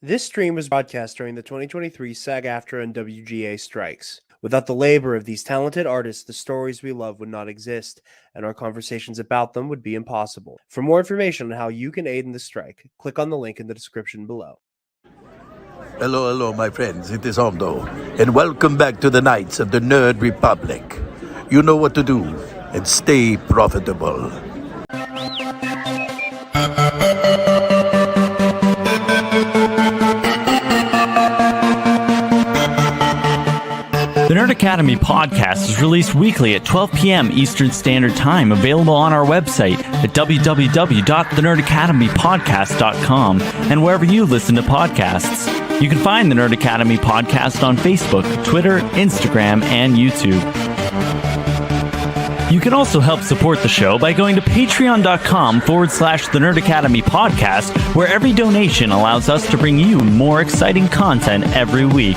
This stream was broadcast during the 2023 SAG-AFTRA and WGA strikes. Without the labor of these talented artists, the stories we love would not exist, and our conversations about them would be impossible. For more information on how you can aid in the strike, click on the link in the description below. Hello, my friends. It is Hondo, and welcome back to the Knights of the Nerd Republic. You know what to do, and stay profitable. The Nerd Academy podcast is released weekly at 12 p.m. Eastern Standard Time, available on our website at www.thenerdacademypodcast.com and wherever you listen to podcasts. You can find the Nerd Academy podcast on Facebook, Twitter, Instagram, and YouTube. You can also help support the show by going to patreon.com/The Nerd Academy podcast, where every donation allows us to bring you more exciting content every week.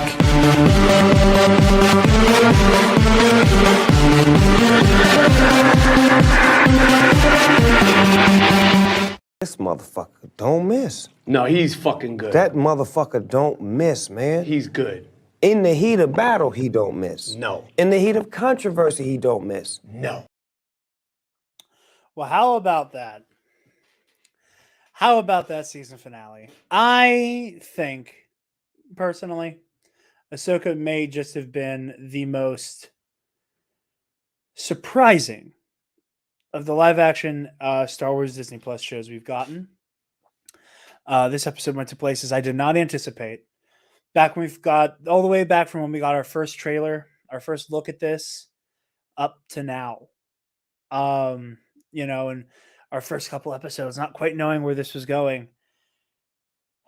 This motherfucker don't miss. No, he's fucking good. That motherfucker don't miss, man. He's good. In the heat of battle, he don't miss. No. In the heat of controversy, he don't miss. No. Well, how about that? How about that season finale? I think, personally, Ahsoka may just have been the most surprising of the live-action Star Wars Disney Plus shows we've gotten. This episode went to places I did not anticipate. Back when we've got all the way back from when we got our first trailer, our first look at this, up to now. And our first couple episodes, not quite knowing where this was going.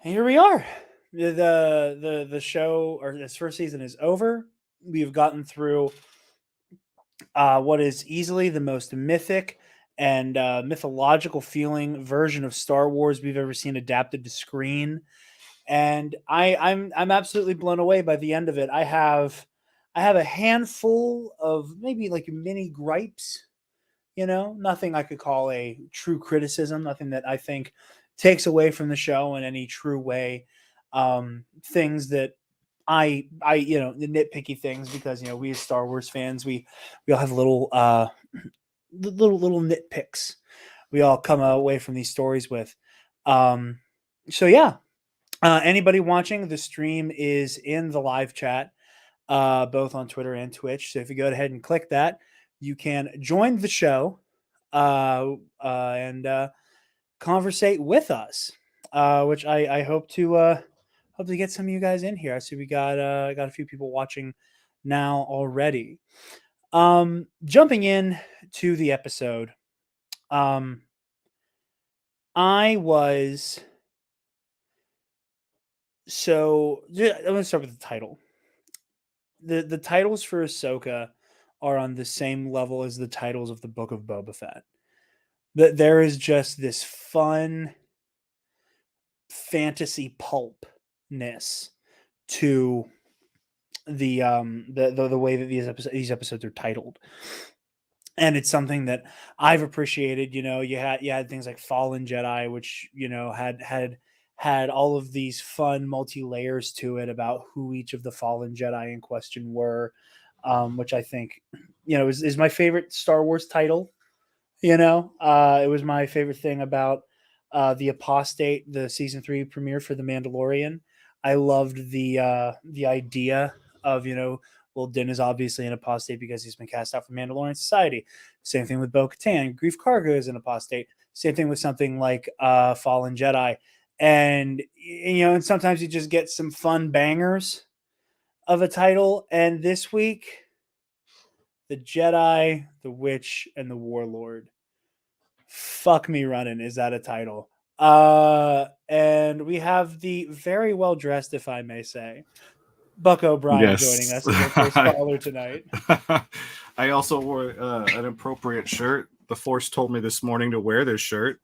And here we are. The show, or this first season, is over. We've gotten through what is easily the most mythic and mythological feeling version of Star Wars we've ever seen adapted to screen. And I'm absolutely blown away by the end of it. I have a handful of maybe like mini gripes, nothing I could call a true criticism, nothing that I think takes away from the show in any true way. Things that I the nitpicky things, because we as Star Wars fans, we all have little nitpicks we all come away from these stories with. Anybody watching, the stream is in the live chat, both on Twitter and Twitch. So if you go ahead and click that, you can join the show and conversate with us, which I hope to get some of you guys in here. I see we got a few people watching now already. Jumping in to the episode, I'm going to start with the title. The titles for Ahsoka are on the same level as the titles of the Book of Boba Fett. There is just this fun fantasy pulpness to the way that these episodes are titled. And it's something that I've appreciated. You had things like Fallen Jedi, which had all of these fun multi-layers to it about who each of the fallen Jedi in question were, which I think, is my favorite Star Wars title. It was my favorite thing about the Apostate, the season 3 premiere for The Mandalorian. I loved the idea of, Din is obviously an apostate because he's been cast out from Mandalorian society. Same thing with Bo-Katan. Grief Karga is an apostate. Same thing with something like Fallen Jedi. And sometimes you just get some fun bangers of a title. And this week, the Jedi, the Witch, and the Warlord. Fuck me running. Is that a title? And we have the very well dressed, if I may say, Buck O'Brien joining us as our first caller tonight. I also wore an appropriate shirt. The Force told me this morning to wear this shirt.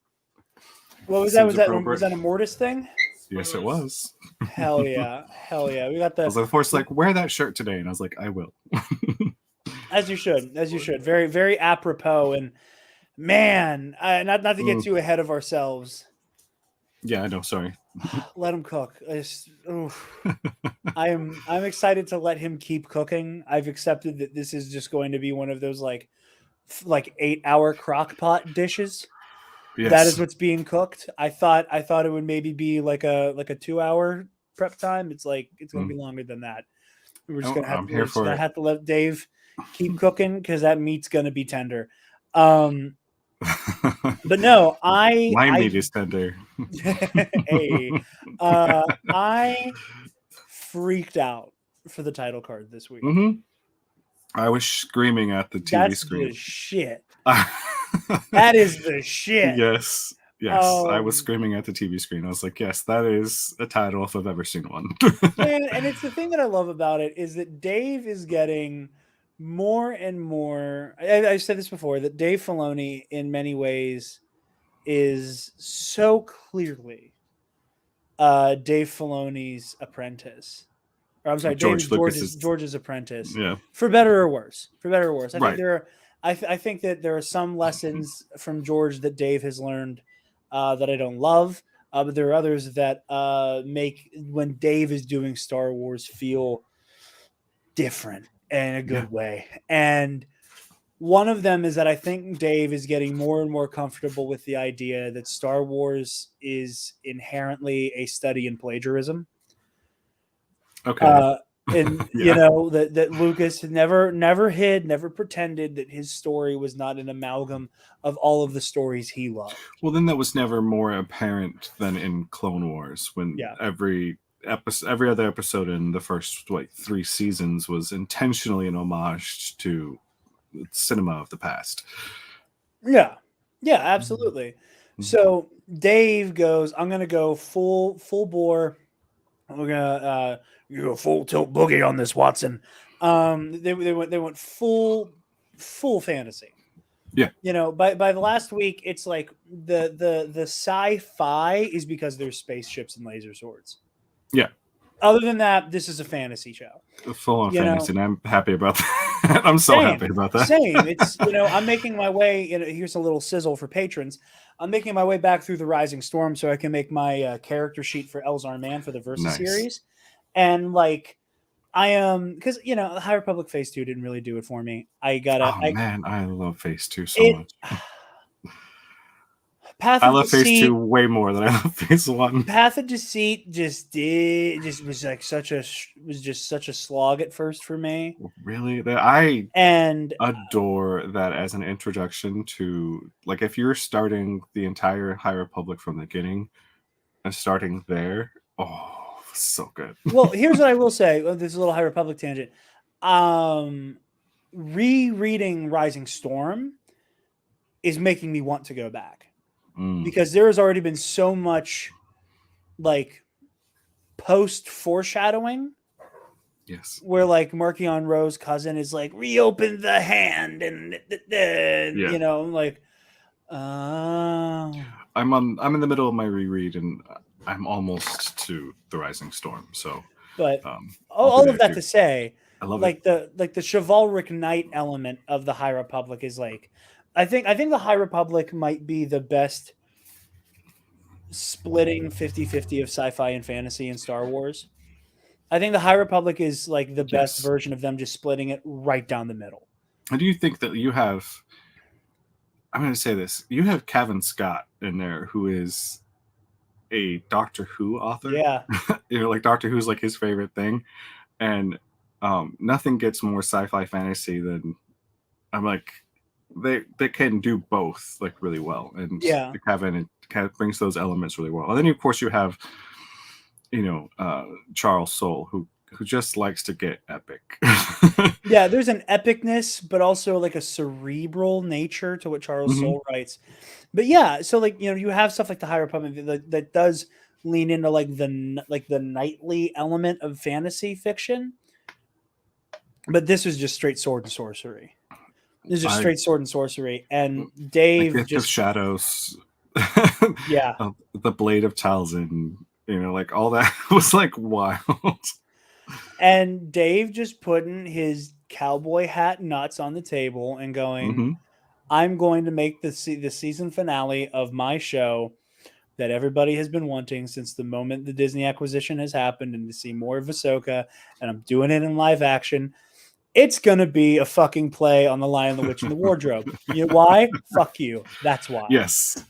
What was that? Was that a Mortis thing? Yes, it was. Hell yeah. We got the Force like, wear that shirt today, and I was like, I will. As you should. Very, very apropos. And man, not to get too ahead of ourselves. Yeah, I know. Sorry. Let him cook. I'm excited to let him keep cooking. I've accepted that this is just going to be one of those like 8-hour crock pot dishes. That is Yes. what's being cooked. I thought it would maybe be like a 2-hour prep time. It's going to be longer than that. We're just gonna I'm here for it. have to let Dave keep cooking because that meat's gonna be tender. But no, My meat is tender. hey, I freaked out for the title card this week. Mm-hmm. I was screaming at the TV That's screen. the shit. That is the shit. Yes. I was screaming at the TV screen. I was like, yes, that is a title if I've ever seen one. And it's the thing that I love about it is that Dave is getting more and more. I've said this before, that Dave Filoni in many ways is so clearly Dave Filoni's apprentice. Or I'm sorry, George's apprentice. Yeah. For better or worse. I Right. think I think that there are some lessons from George that Dave has learned that I don't love. But there are others that make when Dave is doing Star Wars feel different in a good way. And one of them is that I think Dave is getting more and more comfortable with the idea that Star Wars is inherently a study in plagiarism. Okay. And that Lucas never hid, never pretended that his story was not an amalgam of all of the stories he loved. Well, then that was never more apparent than in Clone Wars, when every other episode in the first 3 seasons was intentionally an homage to cinema of the past. Yeah, absolutely. So Dave goes, I'm gonna go full bore. We're gonna you go full tilt boogie on this, Watson. They went full fantasy. Yeah. By the last week, it's like the sci-fi is because there's spaceships and laser swords. Yeah. Other than that, this is a fantasy show. Full on fantasy, and I'm happy about that. I'm so happy about that. Same. It's I'm making my way. Here's a little sizzle for patrons. I'm making my way back through the Rising Storm so I can make my character sheet for Elzar Mann for the Versus series. And I am because the High Republic Phase 2 didn't really do it for me. I love Phase 2 so much. I love Phase 2 way more than I love Phase 1. Path of Deceit was just such a slog at first for me. Really? I adore that as an introduction to, like, if you're starting the entire High Republic from the beginning and starting there, so good. Well, here's what I will say. This is a little High Republic tangent. Rereading Rising Storm is making me want to go back. Because there has already been so much post foreshadowing. Yes. Where Markion Ro's cousin is reopen the hand and I'm in the middle of my reread and I'm almost to the Rising Storm. So but all of that to say, I love it. the chivalric knight element of the High Republic is I think the High Republic might be the best splitting 50-50 of sci-fi and fantasy in Star Wars. I think the High Republic is the best version of them, just splitting it right down the middle. How do you think that you have, I'm going to say this, you have Kevin Scott in there, who is a Doctor Who author. Yeah. Doctor Who's his favorite thing. And nothing gets more sci-fi fantasy than, they can do both really well, and Kevin brings those elements really well. And then of course you have Charles Soule, who just likes to get epic. Yeah, there's an epicness, but also a cerebral nature to what Charles Soule writes. But yeah, so you have stuff like the High Republic that does lean into the knightly element of fantasy fiction. But this was just straight sword and sorcery. This is just straight sword and sorcery, and Dave Gift of Shadows, the Blade of Talzin, all that was wild. And Dave just putting his cowboy hat nuts on the table and going, "I'm going to make the season finale of my show that everybody has been wanting since the moment the Disney acquisition has happened, and to see more of Ahsoka, and I'm doing it in live action. It's going to be a fucking play on The Lion, the Witch, and the Wardrobe. You know why? Fuck you. That's why. Yes.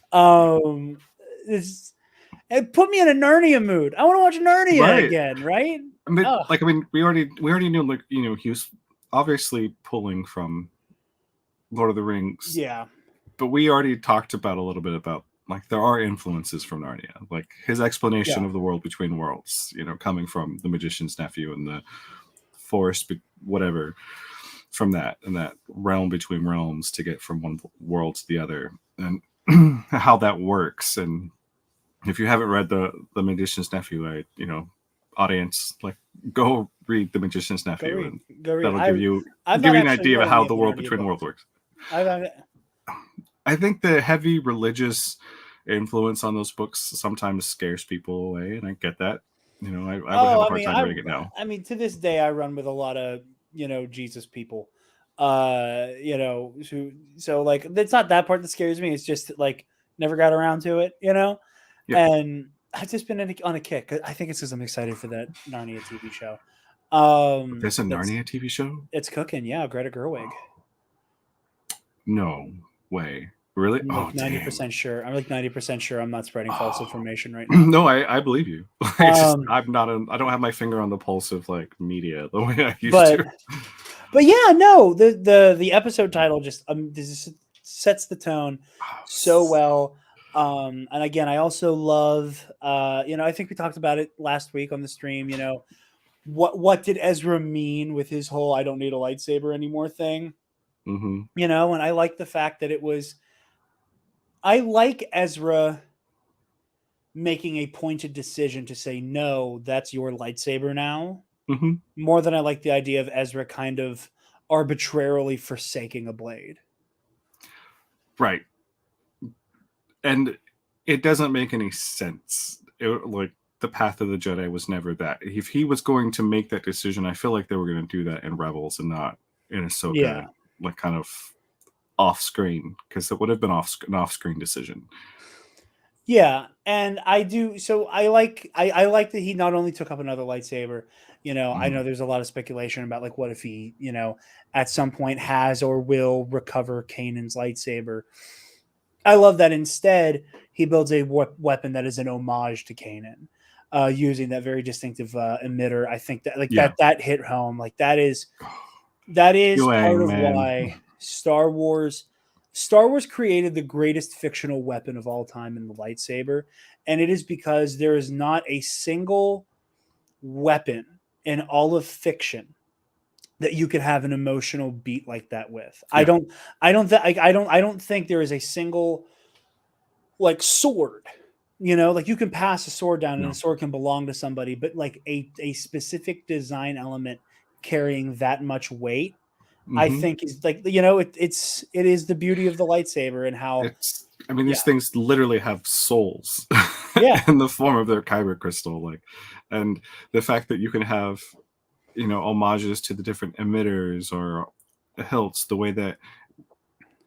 It put me in a Narnia mood. I want to watch Narnia again, right? We already knew, like, you know, he was obviously pulling from Lord of the Rings. Yeah. But we already talked about a little bit about, like, there are influences from Narnia. Like, his explanation of the world between worlds, you know, coming from the magician's nephew and the forest, whatever, from that, and that realm between realms to get from one world to the other, and how that works. And if you haven't read the Magician's Nephew, audience, like, go read the Magician's Nephew, and that'll give you an idea of how the world between worlds works. I think the heavy religious influence on those books sometimes scares people away, and I get that. You know, I would have a hard time reading it now. I mean, to this day, I run with a lot of, you know, Jesus people. So like, it's not that part that scares me. It's just like never got around to it, you know. Yeah. And I've just been on a kick. I think it's because I'm excited for that Narnia TV show. There's a Narnia TV show? It's cooking, yeah. Greta Gerwig. No way. Really? I'm like 90% sure. I'm like 90% sure I'm not spreading false information right now. No, I believe you. I don't have my finger on the pulse of, like, media the way I used to. But yeah, no, the episode title just sets the tone so well. And again, I also love, I think we talked about it last week on the stream, you know, what did Ezra mean with his whole "I don't need a lightsaber anymore" thing? Mm-hmm. You know, and I like the fact that I like Ezra making a pointed decision to say, no, that's your lightsaber now, more than I like the idea of Ezra kind of arbitrarily forsaking a blade. Right. And it doesn't make any sense. Like, the path of the Jedi was never that. If he was going to make that decision, I feel like they were going to do that in Rebels and not in Ahsoka, like, kind of off screen, because it would have been an off screen decision. Yeah, and I do. So I like that he not only took up another lightsaber. You know, I know there's a lot of speculation about, like, what if he, you know, at some point has or will recover Kanan's lightsaber. I love that instead he builds a weapon that is an homage to Kanan, using that very distinctive emitter. I think that that hit home. Like, that is part of why Star Wars created the greatest fictional weapon of all time in the lightsaber, and it is because there is not a single weapon in all of fiction that you could have an emotional beat like that with. I don't think there is a single, like, sword, you know, like, you can pass a sword down and a sword can belong to somebody, but like a specific design element carrying that much weight, I think is, like, you know, it is the beauty of the lightsaber and how these things literally have souls in the form of their kyber crystal, like, and the fact that you can have, you know, homages to the different emitters or hilts, the way that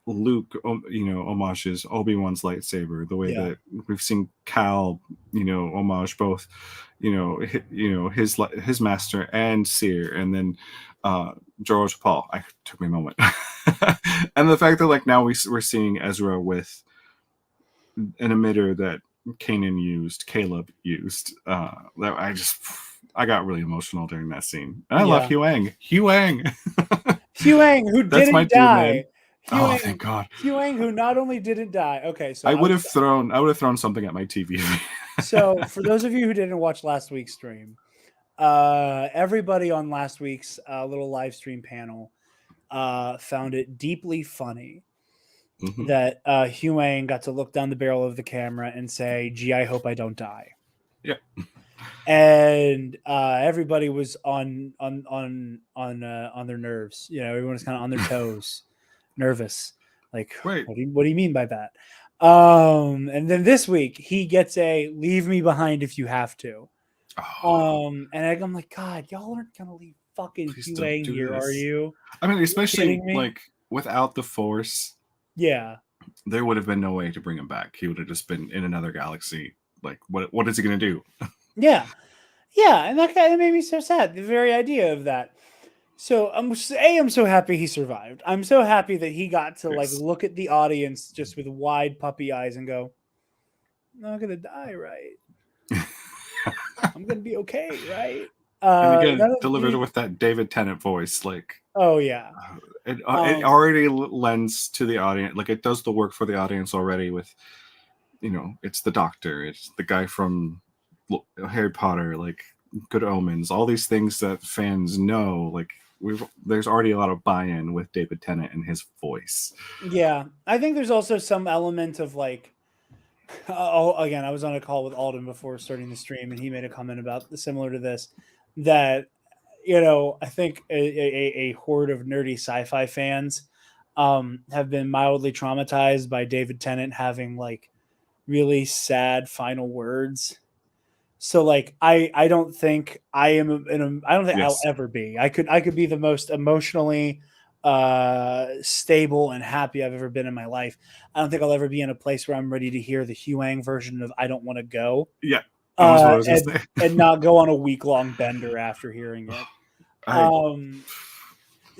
Luke, you know, homages Obi-Wan's lightsaber, the way that we've seen Cal, you know, homage both, you know, his master and Seer, and then Jarod Paul. I took me a moment. And the fact that, like, now we're seeing Ezra with an emitter that Caleb used. I got really emotional during that scene. And I love Huyang. Huyang, who didn't die. Dude, oh, thank God. Huyang, who not only didn't die. Okay, so I would have thrown something at my TV. So for those of you who didn't watch last week's stream, everybody on last week's little live stream panel found it deeply funny that Huyang got to look down the barrel of the camera and say, "Gee, I hope I don't die." Yeah. And everybody was on their nerves. You know, everyone was kind of on their toes, nervous. Like, wait, what do you mean by that? And then this week he gets a "leave me behind if you have to." And I'm like, God, y'all aren't gonna leave fucking Huyang here, are you? I mean, especially like without the Force. Yeah. there would have been no way to bring him back. He would have just been in another galaxy. Like, what is he going to do? Yeah. Yeah. And that made me so sad. The very idea of that. So I'm so happy he survived. I'm so happy that he got to like look at the audience just with wide puppy eyes and go, I'm not going to die, right? I'm going to be okay, right? And again, delivered with that David Tennant voice, like, oh yeah, it already lends to the audience, like it does the work for the audience already. With, it's the Doctor, it's the guy from Harry Potter, like Good Omens, all these things that fans know. Like there's already a lot of buy-in with David Tennant and his voice. Yeah, I think there's also some element of like. Again, I was on a call with Alden before starting the stream, and he made a comment about similar to this. That I think a horde of nerdy sci-fi fans have been mildly traumatized by David Tennant having like really sad final words. So like I don't think I am I don't think I'll ever be. I could be the most emotionally stable and happy I've ever been in my life. I don't think I'll ever be in a place where I'm ready to hear the Huang version of I Don't Want to Go. Yeah. And not go on a week-long bender after hearing it.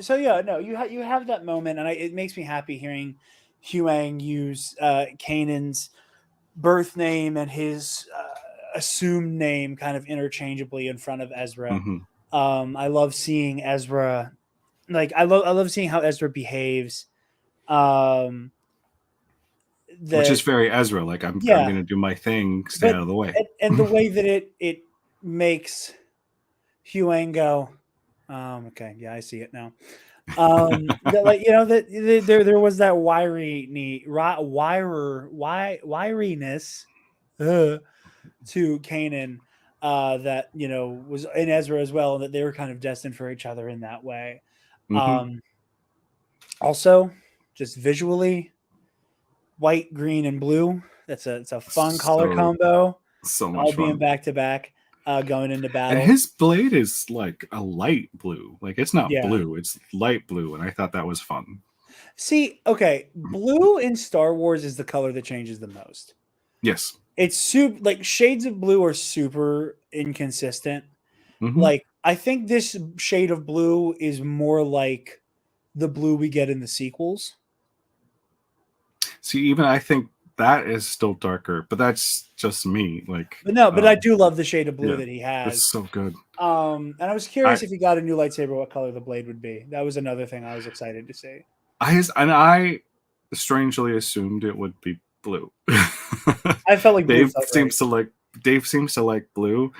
So yeah, no, you have that moment, and it makes me happy hearing Huang use Kanan's birth name and his assumed name kind of interchangeably in front of Ezra. Mm-hmm. I love seeing Ezra, like I love seeing how Ezra behaves. Which is very Ezra. Like I'm going to do my thing, stay out of the way. And the way that it makes Huang go, okay, yeah, I see it now. That, like there was that wiriness to Kanan that was in Ezra as well, and that they were kind of destined for each other in that way. Mm-hmm. Also, just visually, white, green, and blue. It's a fun color combo. So much all fun. Being back to back, going into battle. And his blade is like a light blue. Like it's not Yeah. blue; it's light blue, and I thought that was fun. See, okay, blue in Star Wars is the color that changes the most. Yes, it's super. Like shades of blue are super inconsistent. Mm-hmm. Like I think this shade of blue is more like the blue we get in the sequels. See, even I think that is still darker, but that's just me. Like, but I do love the shade of blue that he has. It's so good. And I was curious if he got a new lightsaber, what color the blade would be. That was another thing I was excited to see. I strangely assumed it would be blue. I felt like Dave seems to like blue,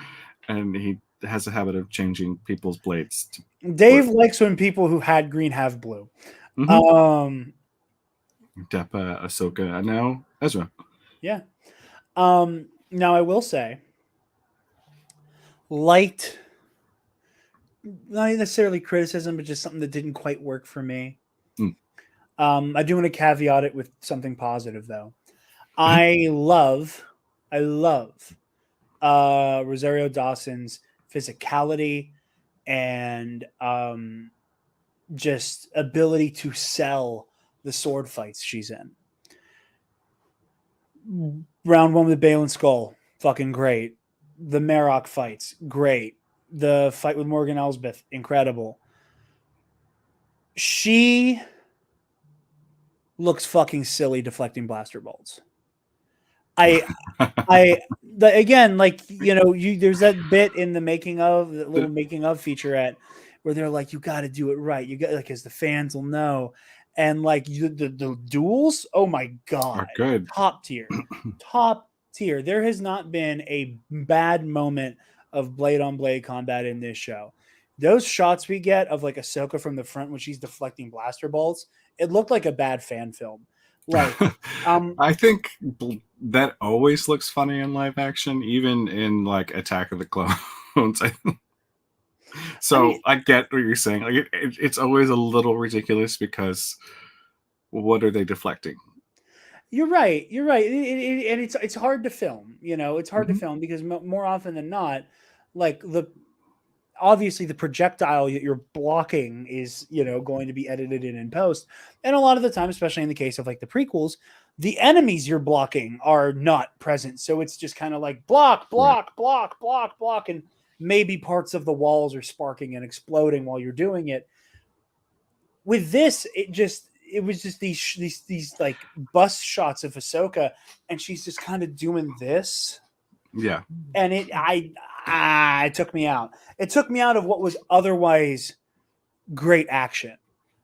and he has a habit of changing people's blades. Dave likes when people who had green have blue. Mm-hmm. Depa, Ahsoka, and now Ezra. Yeah. Now I will say, not necessarily criticism, but just something that didn't quite work for me. I do want to caveat it with something positive, though. I love Rosario Dawson's physicality and just ability to sell the sword fights she's in. Round 1 with Bale and Skull, fucking great. The Marok fights, great. The fight with Morgan Elsbeth, incredible. She looks fucking silly deflecting blaster bolts. There's that bit in the making of, the little making of featurette where they're like, you got to do it right. You got, like, as the fans will know. And like the duels, oh my God, are good. Top tier. There has not been a bad moment of blade on blade combat in this show. Those shots we get of like Ahsoka from the front when she's deflecting blaster bolts, it looked like a bad fan film. Like, I think that always looks funny in live action, even in like Attack of the Clones. I get what you're saying. Like it's always a little ridiculous because what are they deflecting? You're right. And it's hard to film. It's hard to film because more often than not, like obviously the projectile that you're blocking is, going to be edited in post. And a lot of the time, especially in the case of like the prequels, the enemies you're blocking are not present. So it's just kind of like block, block, block, block, block. And maybe parts of the walls are sparking and exploding while you're doing it. With this, it was just these like bust shots of Ahsoka, and she's just kind of doing this. Yeah. And it took me out. It took me out of what was otherwise great action.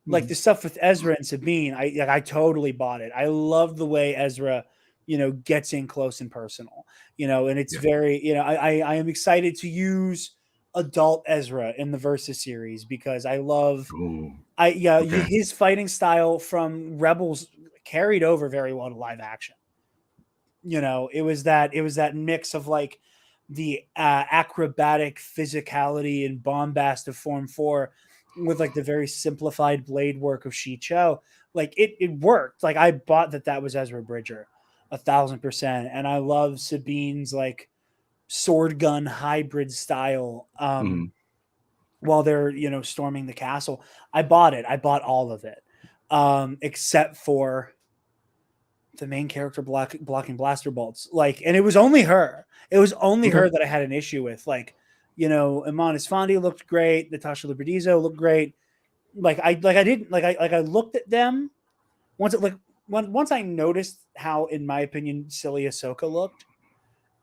Like the stuff with Ezra and Sabine, I totally bought it. I love the way Ezra, gets in close and personal, and it's very, I am excited to use adult Ezra in the Versus series because I love, his fighting style from Rebels carried over very well to live action. It was that mix of like the acrobatic physicality and bombast of Form 4 with like the very simplified blade work of Shi-Cho. Like it worked. Like I bought that was Ezra Bridger 1,000%. And I love Sabine's like sword gun hybrid style while they're, storming the castle. I bought it. I bought all of it. Except for the main character blocking blaster bolts. Like, and it was only her. It was only her that I had an issue with. Like, Iman Esfandi looked great. Natasha Libredizo looked great. I looked at them once I noticed how, in my opinion, silly Ahsoka looked.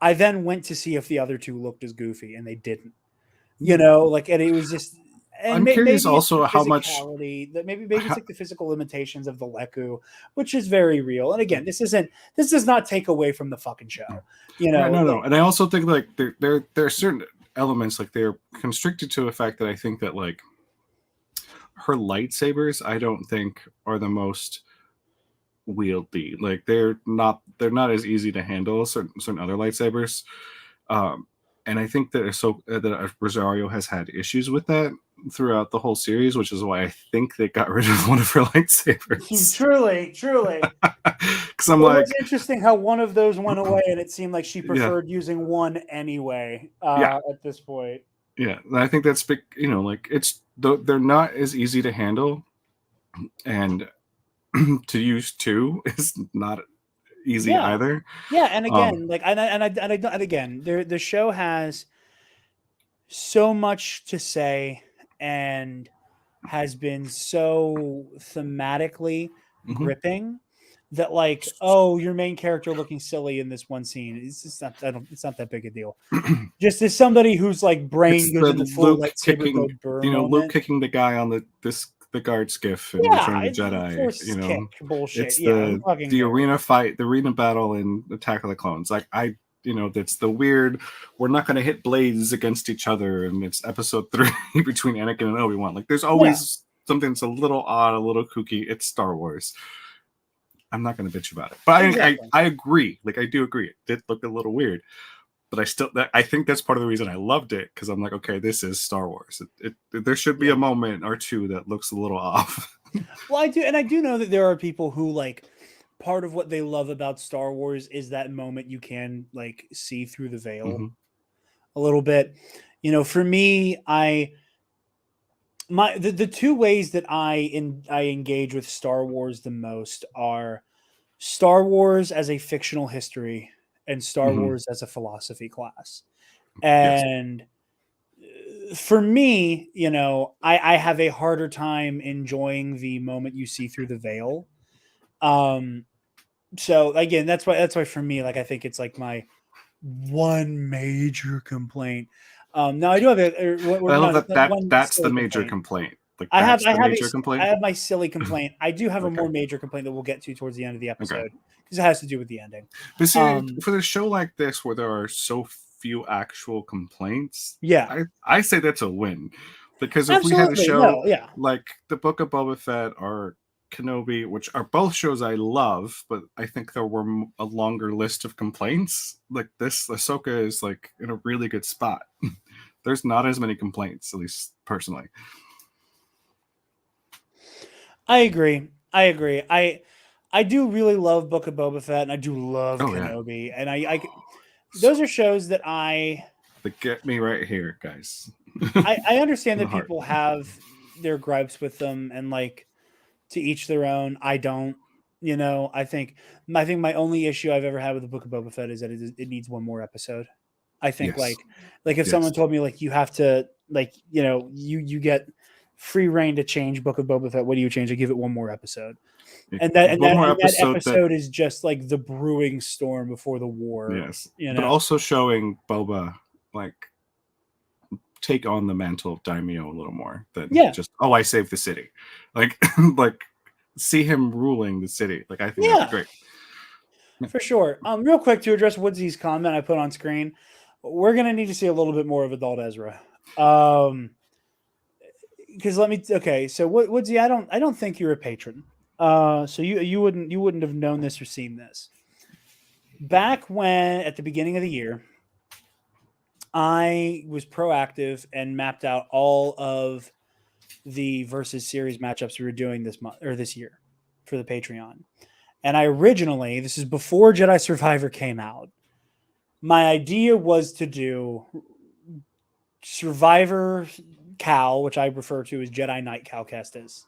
I then went to see if the other two looked as goofy, and they didn't. And it was just. And I'm curious also how much that maybe it's like the physical limitations of the Leku, which is very real. And again, this does not take away from the fucking show. No. And I also think like there are certain elements like they're constricted to a fact that I think that like her lightsabers I don't think are the most wieldy. Like they're not as easy to handle as certain other lightsabers. And I think that Rosario has had issues with that throughout the whole series, which is why I think they got rid of one of her lightsabers. Truly. Because it's interesting how one of those went away, and it seemed like she preferred using one anyway. At this point. Yeah, and I think that's big. Like they're not as easy to handle, and to use two is not easy either. Yeah, and again, the show has so much to say and has been so thematically gripping that like, oh, your main character looking silly in this one scene. It's not that big a deal. Just as somebody who's like brain goes into full lightsaber mode burn. Luke kicking the guy on the guard skiff and Return of the Jedi. Bullshit. It's the arena fight, the arena battle in Attack of the Clones. Like that's the weird. We're not going to hit blades against each other, and it's Episode 3 between Anakin and Obi-Wan. Like there's always something that's a little odd, a little kooky. It's Star Wars. I'm not going to bitch about it, but I agree. Like I do agree. It did look a little weird. But I think that's part of the reason I loved it, because I'm like, okay, this is Star Wars. There should be a moment or two that looks a little off. Well, I do know that there are people who like part of what they love about Star Wars is that moment you can like see through the veil a little bit. For me, the two ways that I engage with Star Wars the most are Star Wars as a fictional history and Star Wars as a philosophy class. And for me, I have a harder time enjoying the moment you see through the veil. So again, that's why for me, like, I think it's like my one major complaint. Now I do have that's the major complaint. Like, I have my silly complaint. I do have a more major complaint that we'll get to towards the end of the episode because it has to do with the ending. But see, for a show like this where there are so few actual complaints, I say that's a win, because if we had a show like the Book of Boba Fett or Kenobi, which are both shows I love, but I think there were a longer list of complaints. Like this, Ahsoka is like in a really good spot. There's not as many complaints, at least personally. I agree. I do really love Book of Boba Fett, and I do love Kenobi, and I those are shows that I Like, get me right here, guys. I understand that people have their gripes with them, and like, to each their own. I don't. I think my only issue I've ever had with the Book of Boba Fett is that it needs one more episode. I think Yes. like if someone told me like you have to you get free reign to change Book of Boba Fett, what do you change? I give it one more episode. And that episode is just like the brewing storm before the war. Yes. But also showing Boba like take on the mantle of daimyo a little more than just I saved the city. Like like see him ruling the city. Like I think that'd be great. For sure. Real quick, to address Woodsy's comment I put on screen, we're gonna need to see a little bit more of adult Ezra. Because so Woodsy, I don't think you're a patron. So you wouldn't have known this or seen this. Back when at the beginning of the year, I was proactive and mapped out all of the versus series matchups we were doing this month or this year for the Patreon. And I originally, this is before Jedi Survivor came out, my idea was to do Survivor Cal, which I refer to as Jedi Knight Cal Kestis,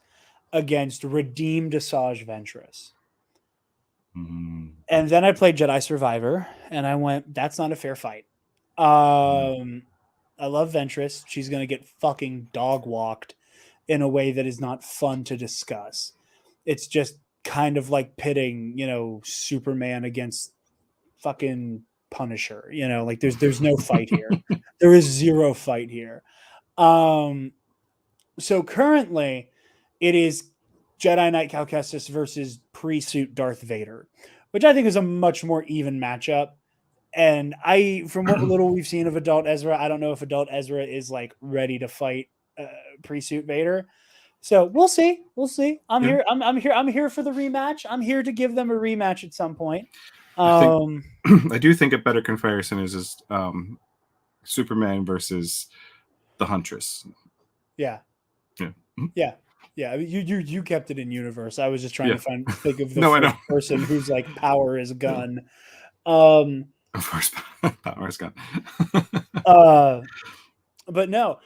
against Redeemed Asajj Ventress. Mm-hmm. And then I played Jedi Survivor, and I went, that's not a fair fight. I love Ventress. She's going to get fucking dog walked in a way that is not fun to discuss. It's just kind of like pitting, Superman against fucking Punisher. Like there's no fight here. There is zero fight here. So currently it is Jedi Knight Cal Kestis versus pre-suit Darth Vader, which I think is a much more even matchup. And from what little we've seen of adult Ezra, I don't know if adult Ezra is like ready to fight pre-suit Vader. So we'll see. I'm here for the rematch. I'm here to give them a rematch at some point. I do think a better comparison is Superman versus the Huntress. Yeah. I mean, you kept it in universe. I was just trying to think of the person who's like power is gun. Of course, power is gun. But no.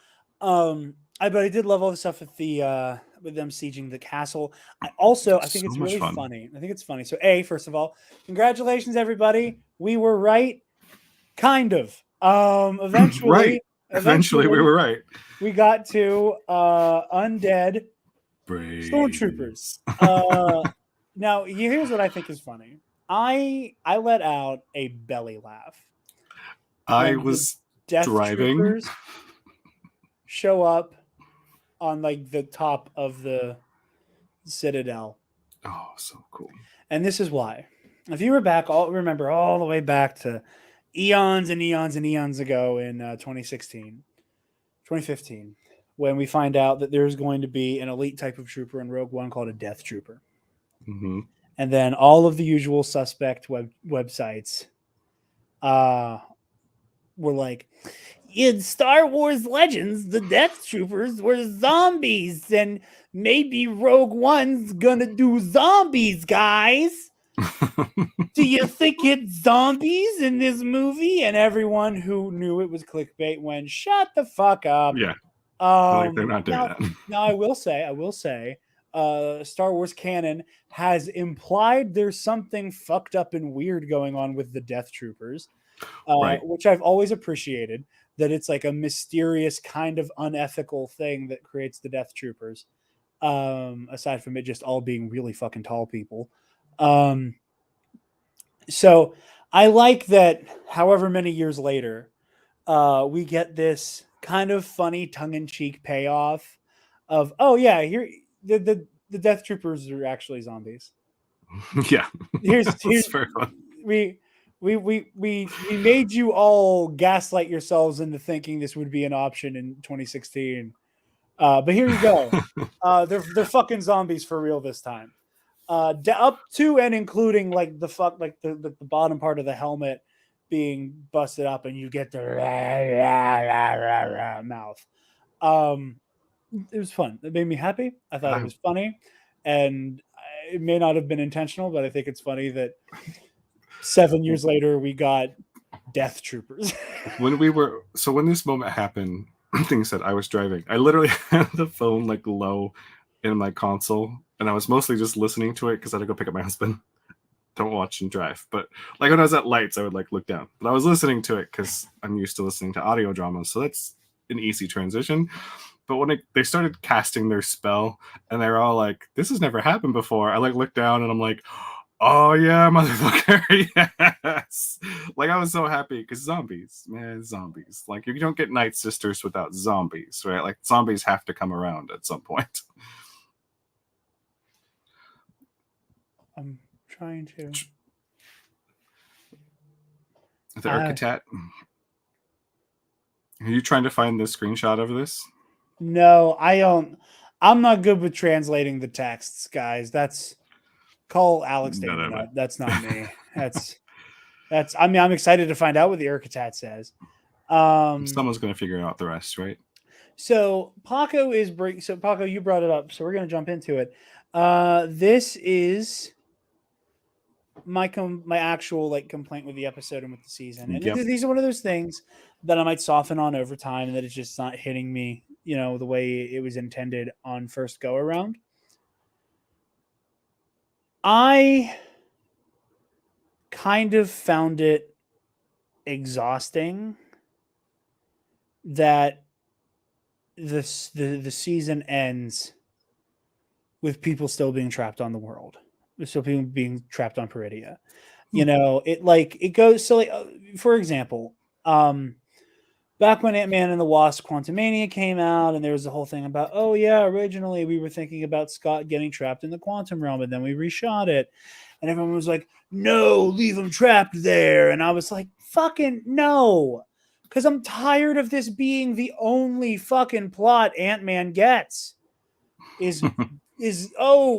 But I did love all the stuff with with them sieging the castle. I think it's really funny. I think it's funny. So first of all, congratulations everybody. We were right. Kind of. Eventually we were right. We got to undead stormtroopers. Now here's what I think is funny. I let out a belly laugh. I was driving. Show up on like the top of the Citadel. Oh, so cool. And this is why. If you were remember all the way back to eons and eons and eons ago in 2015, when we find out that there's going to be an elite type of trooper in Rogue One called a Death Trooper. Mm-hmm. And then all of the usual suspect websites were like, in Star Wars Legends, the Death Troopers were zombies, and maybe Rogue One's gonna do zombies, guys. Do you think it's zombies in this movie? And everyone who knew it was clickbait went, shut the fuck up. Yeah. They're not doing that. Now I will say, Star Wars canon has implied there's something fucked up and weird going on with the Death Troopers, which I've always appreciated. That it's like a mysterious kind of unethical thing that creates the Death Troopers, aside from it just all being really fucking tall people. So I like that however many years later, we get this kind of funny tongue-in-cheek payoff of, here the Death Troopers are actually zombies. Yeah. Here's very fun. We made you all gaslight yourselves into thinking this would be an option in 2016. But here you go. They're fucking zombies for real this time. Up to and including like the bottom part of the helmet being busted up, and you get the mouth. It was fun. It made me happy. I thought it was funny, and it may not have been intentional, but I think it's funny that 7 years later we got Death Troopers. when this moment happened, thing said I was driving. I literally had the phone like low in my console, and I was mostly just listening to it because I had to go pick up my husband. Don't watch and drive, but like when I was at lights, I would like look down. But I was listening to it because I'm used to listening to audio dramas, so that's an easy transition. But when they started casting their spell, and they were all like, "This has never happened before," I like looked down and I'm like, "Oh yeah, motherfucker, yes!" Like I was so happy because zombies, man, zombies. Like you don't get Night Sisters without zombies, right? Like zombies have to come around at some point. I'm trying to. The Urkatat. Are you trying to find the screenshot of this? No, I don't. I'm not good with translating the texts, guys. Call Alex David. No. That's not me. That's. I mean, I'm excited to find out what the Urkatat says. Someone's going to figure out the rest, right? So Paco Paco, you brought it up, so we're going to jump into it. This is my actual like complaint with the episode and with the season, and these are one of those things that I might soften on over time, and that it's just not hitting me, the way it was intended on first go around. I kind of found it exhausting that the season ends with people still being trapped on the world. So people being trapped on Peridia. It goes so like for example, back when Ant-Man and the Wasp Quantumania came out, and there was the whole thing about, oh yeah, originally we were thinking about Scott getting trapped in the quantum realm, and then we reshot it. And everyone was like, no, leave him trapped there. And I was like, fucking no. Because I'm tired of this being the only fucking plot Ant-Man gets. Is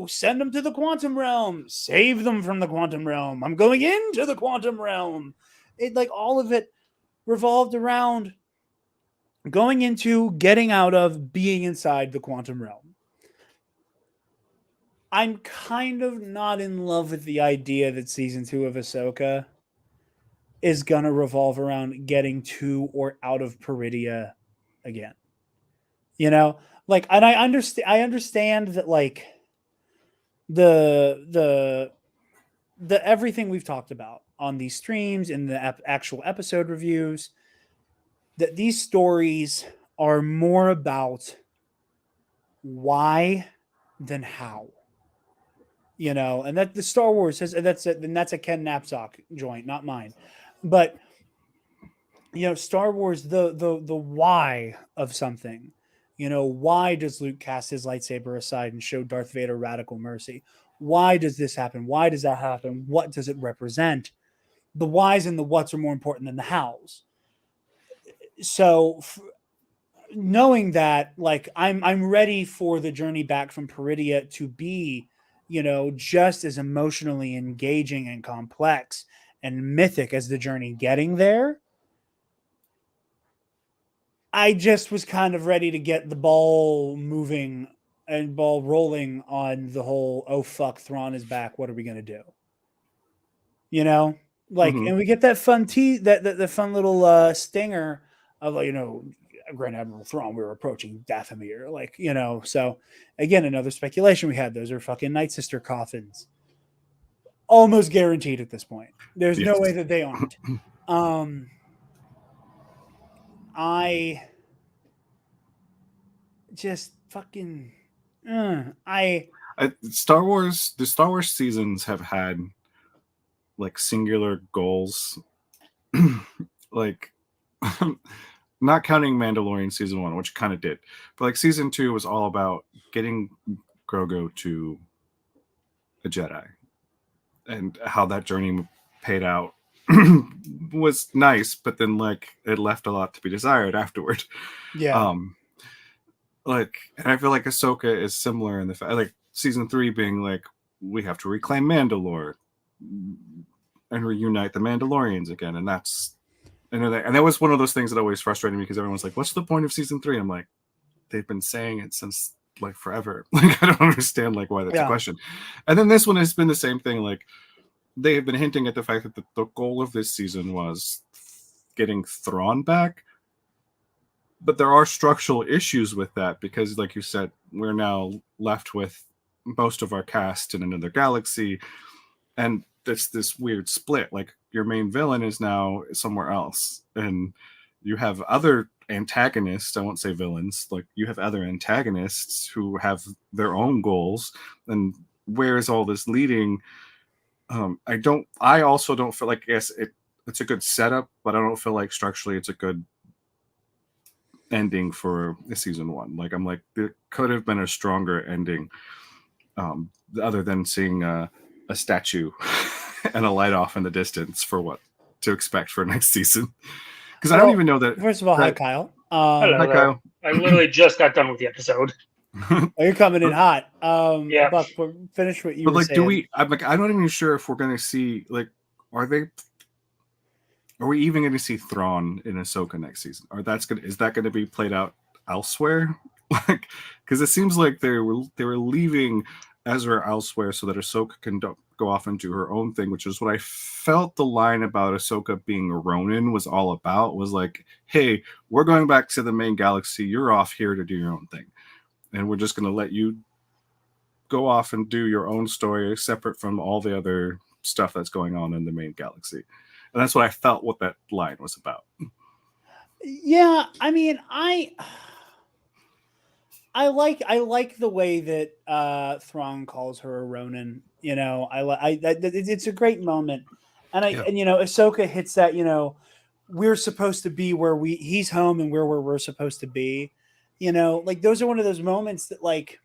send them to the quantum realm. Save them from the quantum realm. I'm going into the quantum realm. It like all of it revolved around going into, getting out of, being inside the quantum realm. I'm kind of not in love with the idea that season 2 of Ahsoka is going to revolve around getting to or out of Peridia again. And I understand that like the everything we've talked about on these streams and the actual episode reviews, that these stories are more about why than how. And that the Star Wars has, that's a Ken Knapsack joint, not mine. But Star Wars, the why of something. Why does Luke cast his lightsaber aside and show Darth Vader radical mercy? Why does this happen? Why does that happen? What does it represent? The whys and the whats are more important than the hows. So knowing that, like, I'm ready for the journey back from Peridia to be, just as emotionally engaging and complex and mythic as the journey getting there. I just was kind of ready to get the ball moving and ball rolling on the whole, oh fuck, Thrawn is back. What are we going to do? And we get that fun the fun little stinger of, Grand Admiral Thrawn, we're approaching Dathomir. So again, another speculation we had. Those are fucking Night Sister coffins. Almost guaranteed at this point. There's no way that they aren't. I just fucking Star Wars, the Star Wars seasons have had like singular goals. Like not counting Mandalorian season 1, which kind of did, but like season 2 was all about getting Grogu to a Jedi, and how that journey paid out was nice, but then like it left a lot to be desired afterward. Yeah. And I feel like Ahsoka is similar in the fact, like season 3 being like, we have to reclaim Mandalore and reunite the Mandalorians again, and that was one of those things that always frustrated me, because everyone's like, what's the point of season 3? I'm like, they've been saying it since like forever. Like I don't understand like why that's a question. And then this one has been the same thing. Like they have been hinting at the fact that the goal of this season was getting Thrawn back. But there are structural issues with that because, like you said, we're now left with most of our cast in another galaxy, and it's this weird split. Like, your main villain is now somewhere else, and you have other antagonists. I won't say villains. Like, you have other antagonists who have their own goals, and where is all this leading? I also don't feel like, yes, it's a good setup, but I don't feel like structurally it's a good ending for season 1. Like, I'm like, there could have been a stronger ending, other than seeing a statue and a light off in the distance for what to expect for next season. Because I don't even know that. First of all, hi Kyle. Hello, Hi Kyle. I literally just got done with the episode. Oh, you're coming in hot. Yeah. Buck, finish what you But were like, saying. I'm not even sure if we're going to see, like, are we even going to see Thrawn in Ahsoka next season? Or is that going to be played out elsewhere? Like, because it seems like they were leaving Ezra elsewhere so that Ahsoka can go off and do her own thing, which is what I felt the line about Ahsoka being a Ronin was all about. Was like, hey, we're going back to the main galaxy. You're off here to do your own thing, and we're just going to let you go off and do your own story separate from all the other stuff that's going on in the main galaxy. And that's what I felt what that line was about. Yeah, I mean, I like the way that Thrawn calls her a Ronin. You know, it's a great moment, and and you know, Ahsoka hits that. You know, we're supposed to be where he's home and we're where we're supposed to be. You know, like those are one of those moments that, like,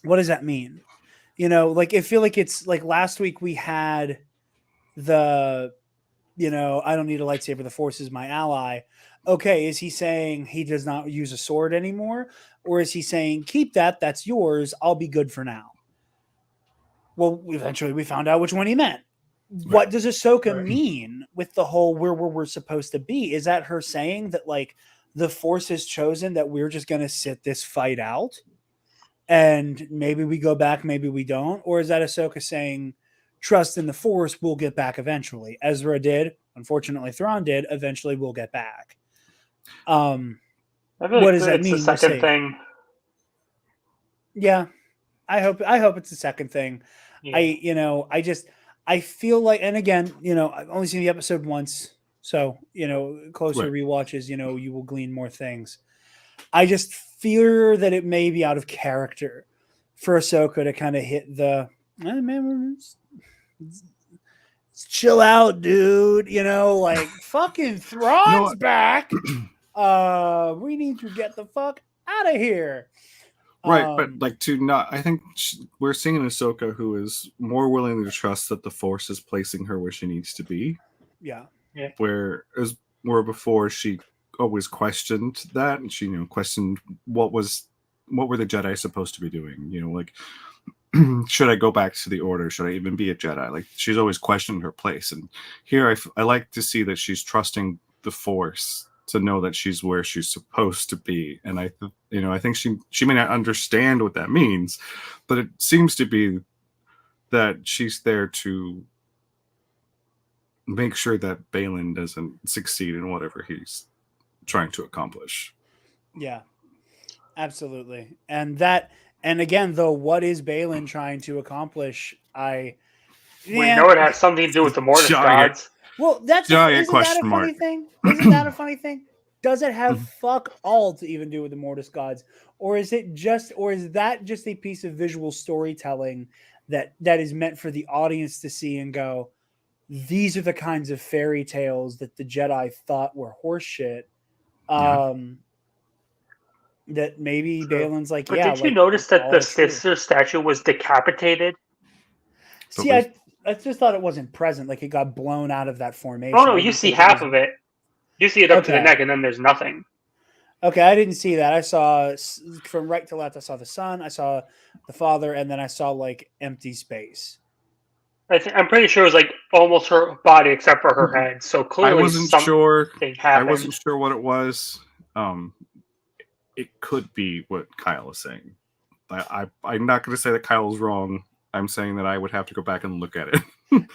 what does that mean? You know, like I feel like it's like last week we had the, you know, I don't need a lightsaber. The Force is my ally. Okay, is he saying he does not use a sword anymore? Or is he saying, keep that, that's yours, I'll be good for now? Well, eventually we found out which one he meant. Right. What does Ahsoka mean with the whole where we're supposed to be? Is that her saying that, like, the Force has chosen that we're just going to sit this fight out? And maybe we go back, maybe we don't? Or is that Ahsoka saying, trust in the Force, we'll get back eventually? Ezra did. Unfortunately, Thrawn did. Eventually, we'll get back. What does that mean? It's the second thing. Yeah, I hope it's the second thing. Yeah. I feel like, and again, you know, I've only seen the episode once, so, you know, closer rewatches, you know, you will glean more things. I just fear that it may be out of character for Ahsoka to kind of hit the, man, chill out, dude. You know, like, fucking Thrawn's back. We need to get the fuck out of here. Right, but like I think we're seeing an Ahsoka who is more willing to trust that the Force is placing her where she needs to be. Yeah. Where before she always questioned that, and she, you know, questioned what were the Jedi supposed to be doing? You know, like, should I go back to the Order? Should I even be a Jedi? Like, she's always questioned her place, and here I like to see that she's trusting the Force to know that she's where she's supposed to be. And I think she may not understand what that means, but it seems to be that she's there to make sure that Baylan doesn't succeed in whatever he's trying to accomplish. Yeah, absolutely. And again, though, what is Baylan trying to accomplish? We know it has something to do with the Mortis gods. Well, isn't that a funny thing? Isn't that a funny thing? Does it have fuck all to even do with the Mortis gods? Or is that just a piece of visual storytelling that is meant for the audience to see and go, these are the kinds of fairy tales that the Jedi thought were horseshit. That maybe Baylan's like, but did you notice that the sister statue was decapitated? See, I just thought it wasn't present. Like, it got blown out of that formation. Oh, no, you see half of it. You see it up to the neck, and then there's nothing. Okay, I didn't see that. I saw from right to left, I saw the son, I saw the father, and then I saw, like, empty space. I'm pretty sure it was, like, almost her body except for her head. So clearly I wasn't sure what it was. It could be what Kyle is saying. I'm not going to say that Kyle's wrong. I'm saying that I would have to go back and look at it.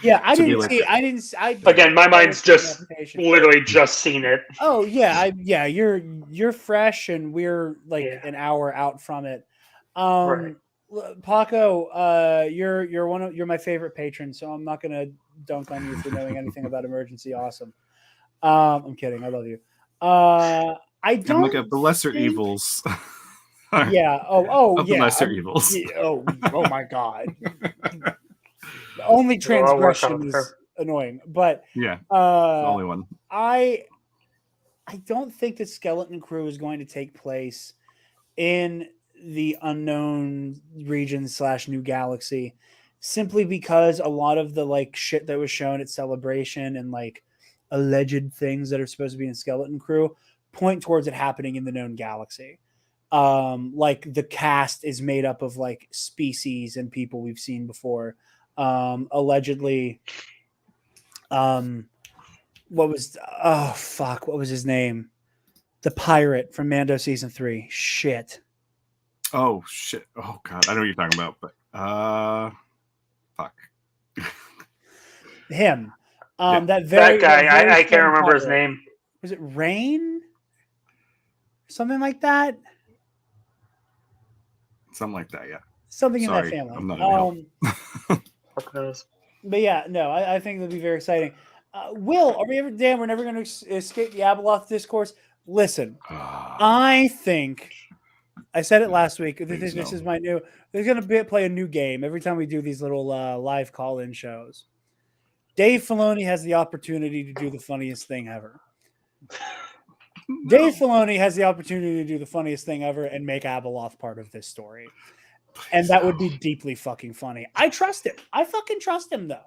Yeah, I To be didn't like see. that. I didn't. I Again, my mind's just interpretation. literally just seen it. Oh yeah, you're fresh, and we're like Yeah. an hour out from it. Right. Paco, you're my favorite patron, so I'm not gonna dunk on you for knowing anything about Emergency Awesome. I'm kidding. I love you. I And don't look at the lesser think- evils. Yeah. Oh Of the yeah. lesser evils. Yeah, oh my god. Only Well, I'll work transgression on is her. annoying, but Yeah, the only one. I don't think that Skeleton Crew is going to take place in the unknown region / new galaxy, simply because a lot of the like shit that was shown at Celebration and like alleged things that are supposed to be in Skeleton Crew point towards it happening in the known galaxy. Like the cast is made up of like species and people we've seen before. Allegedly, what was what was his name? The pirate from Mando season 3. Shit. Oh shit. Oh god. I know what you're talking about, but fuck. Him. Yeah. That That guy, I can't strong remember his pirate. name. Was it Rain? Something like that? Something like that, yeah. Something in Sorry, that family. I'm not gonna help. Fuck knows. But yeah, no, I think it'll be very exciting. Will, are we ever damn? We're never going to escape the Abeloth discourse. Listen, I think I said it last week. This is my new. They're going to play a new game every time we do these little live call-in shows. Dave Filoni has the opportunity to do the funniest thing ever. Dave Filoni has the opportunity to do the funniest thing ever and make Abeloth part of this story. And that would be deeply fucking funny. I trust him. I fucking trust him, though.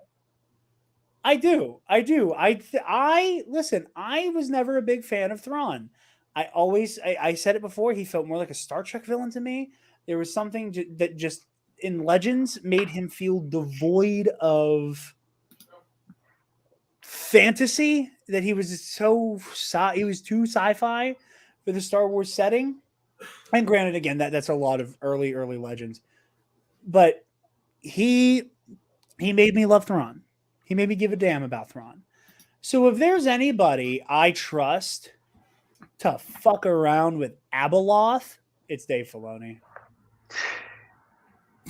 I do. I listen. I was never a big fan of Thrawn. I said it before. He felt more like a Star Trek villain to me. There was something that just in Legends made him feel devoid of fantasy. That he was he was too sci-fi for the Star Wars setting. And granted, again, that's a lot of early Legends, but he made me love Thrawn. He made me give a damn about Thrawn. So if there's anybody I trust to fuck around with Abeloth, it's Dave Filoni.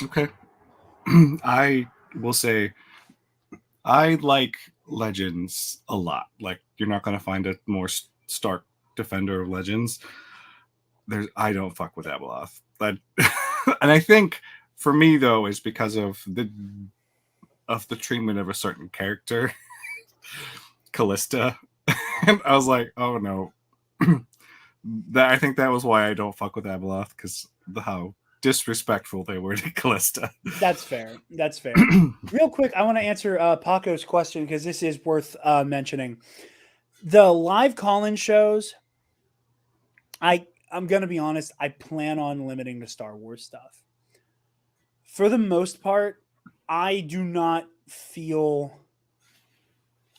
Okay. I will say I like Legends a lot. Like, you're not going to find a more stark defender of Legends. I don't fuck with Abeloth. But and I think for me though is because of the treatment of a certain character, Callista. And I was like, oh no. I think that was why I don't fuck with Abeloth, because how disrespectful they were to Callista. That's fair. Real quick, I want to answer Paco's question because this is worth mentioning. The live call-in shows, I'm going to be honest, I plan on limiting the Star Wars stuff. For the most part, I don't feel